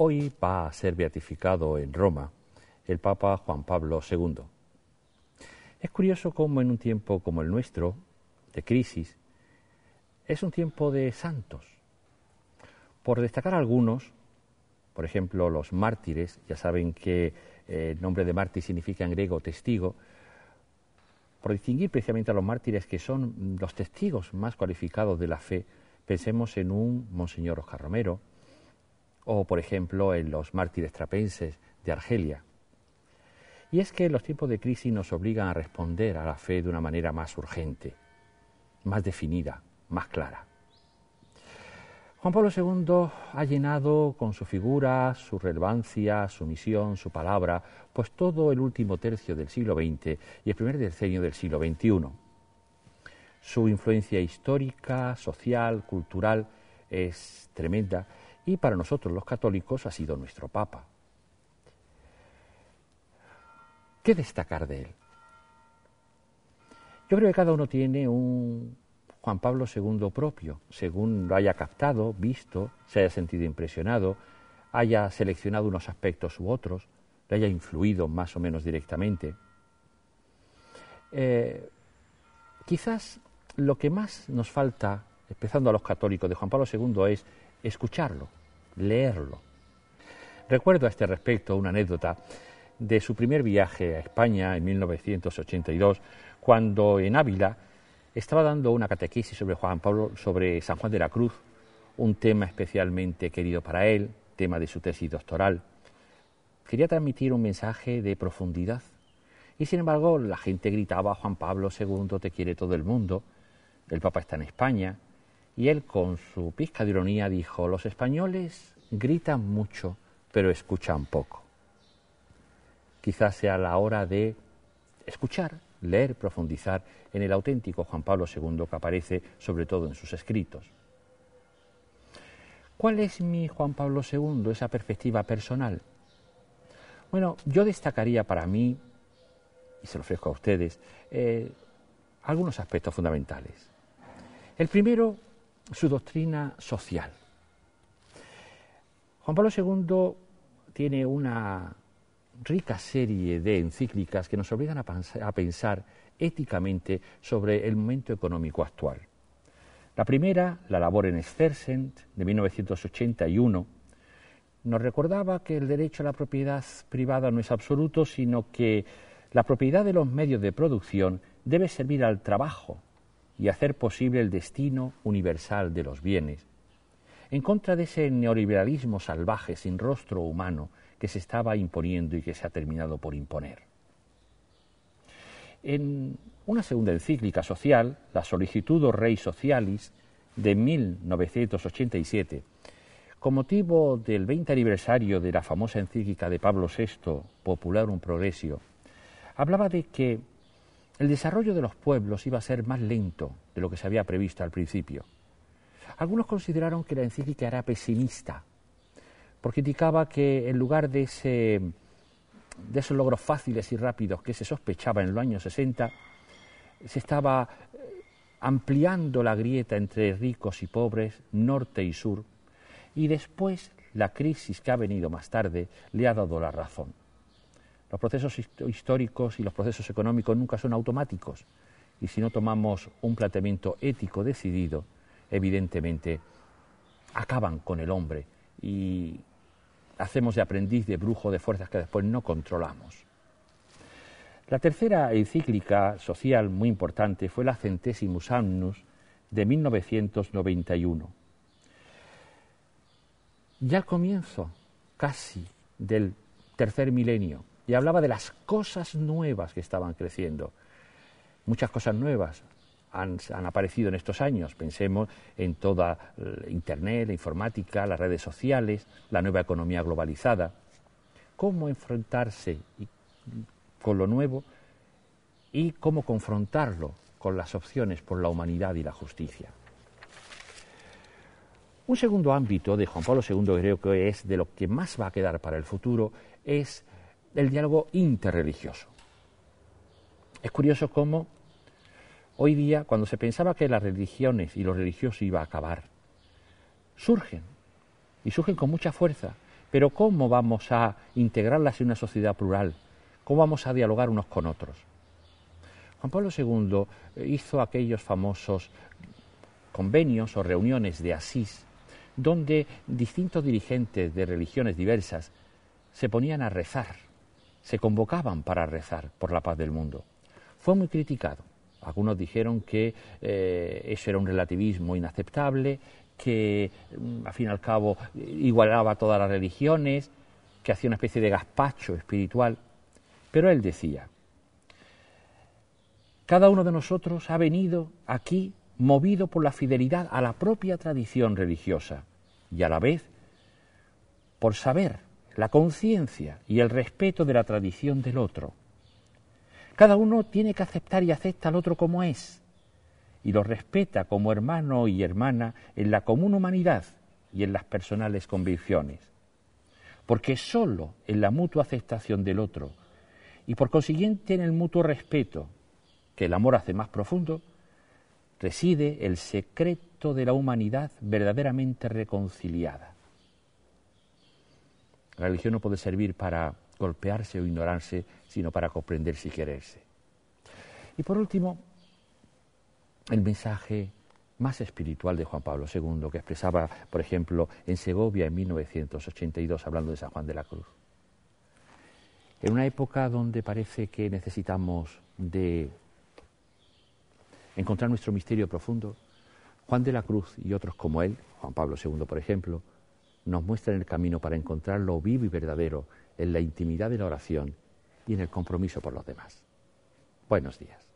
Hoy va a ser beatificado en Roma el Papa Juan Pablo II. Es curioso cómo en un tiempo como el nuestro, de crisis, es un tiempo de santos. Por destacar algunos, por ejemplo, los mártires, ya saben que el nombre de mártir significa en griego testigo, por distinguir precisamente a los mártires que son los testigos más cualificados de la fe, pensemos en un Monseñor Oscar Romero, o por ejemplo en los mártires trapenses de Argelia. Y es que los tiempos de crisis nos obligan a responder a la fe de una manera más urgente, más definida, más clara. Juan Pablo II ha llenado con su figura, su relevancia, su misión, su palabra, pues todo el último tercio del siglo XX y el primer decenio del siglo XXI. Su influencia histórica, social, cultural es tremenda y para nosotros los católicos ha sido nuestro Papa. ¿Qué destacar de él? Yo creo que cada uno tiene un Juan Pablo II propio, según lo haya captado, visto, se haya sentido impresionado, haya seleccionado unos aspectos u otros, le haya influido más o menos directamente. Quizás lo que más nos falta, empezando a los católicos, de Juan Pablo II es escucharlo, leerlo. Recuerdo a este respecto una anécdota de su primer viaje a España en 1982, cuando en Ávila estaba dando una catequesis sobre San Juan de la Cruz, un tema especialmente querido para él, tema de su tesis doctoral. Quería transmitir un mensaje de profundidad y sin embargo la gente gritaba: Juan Pablo II te quiere todo el mundo, el Papa está en España, y él con su pizca de ironía dijo: los españoles gritan mucho pero escuchan poco. Quizás sea la hora de escuchar, leer, profundizar en el auténtico Juan Pablo II que aparece sobre todo en sus escritos. ¿Cuál es mi Juan Pablo II, esa perspectiva personal? Bueno, yo destacaría para mí, y se lo ofrezco a ustedes, algunos aspectos fundamentales. El primero, su doctrina social. Juan Pablo II tiene una rica serie de encíclicas que nos obligan a pensar éticamente sobre el momento económico actual. La primera, la Labor Exercens, de 1981, nos recordaba que el derecho a la propiedad privada no es absoluto, sino que la propiedad de los medios de producción debe servir al trabajo y hacer posible el destino universal de los bienes, en contra de ese neoliberalismo salvaje sin rostro humano que se estaba imponiendo y que se ha terminado por imponer. En una segunda encíclica social, la Sollicitudo Rei Socialis, de 1987, con motivo del 20 aniversario de la famosa encíclica de Pablo VI, Popularum Progressio, hablaba de que el desarrollo de los pueblos iba a ser más lento de lo que se había previsto al principio. Algunos consideraron que la encíclica era pesimista, porque indicaba que en lugar de esos logros fáciles y rápidos que se sospechaba en los años 60, se estaba ampliando la grieta entre ricos y pobres, norte y sur, y después la crisis que ha venido más tarde le ha dado la razón. Los procesos históricos y los procesos económicos nunca son automáticos, y si no tomamos un planteamiento ético decidido, evidentemente acaban con el hombre y hacemos de aprendiz de brujo de fuerzas que después no controlamos. La tercera encíclica social muy importante fue la Centesimus Annus de 1991. Ya al comienzo casi del tercer milenio, y hablaba de las cosas nuevas que estaban creciendo. Muchas cosas nuevas han aparecido en estos años. Pensemos en toda Internet, la informática, las redes sociales, la nueva economía globalizada. Cómo enfrentarse con lo nuevo y cómo confrontarlo con las opciones por la humanidad y la justicia. Un segundo ámbito de Juan Pablo II, creo que es de lo que más va a quedar para el futuro, es el diálogo interreligioso. Es curioso cómo hoy día, cuando se pensaba que las religiones y los religiosos iba a acabar, surgen con mucha fuerza, Pero ¿cómo vamos a integrarlas en una sociedad plural? ¿Cómo vamos a dialogar unos con otros? Juan Pablo II hizo aquellos famosos convenios o reuniones de Asís, donde distintos dirigentes de religiones diversas se ponían a rezar, se convocaban para rezar por la paz del mundo. Fue muy criticado. Algunos dijeron que eso era un relativismo inaceptable, que al fin y al cabo igualaba todas las religiones, que hacía una especie de gazpacho espiritual. Pero él decía: cada uno de nosotros ha venido aquí movido por la fidelidad a la propia tradición religiosa y a la vez por saber, la conciencia y el respeto de la tradición del otro. Cada uno tiene que aceptar y acepta al otro como es, y lo respeta como hermano y hermana en la común humanidad y en las personales convicciones. Porque sólo en la mutua aceptación del otro, y por consiguiente en el mutuo respeto, que el amor hace más profundo, reside el secreto de la humanidad verdaderamente reconciliada. La religión no puede servir para golpearse o ignorarse, sino para comprenderse y quererse. Y por último, el mensaje más espiritual de Juan Pablo II, que expresaba, por ejemplo, en Segovia en 1982, hablando de San Juan de la Cruz. En una época donde parece que necesitamos de encontrar nuestro misterio profundo, Juan de la Cruz y otros como él, Juan Pablo II, por ejemplo, nos muestran el camino para encontrar lo vivo y verdadero en la intimidad de la oración y en el compromiso por los demás. Buenos días.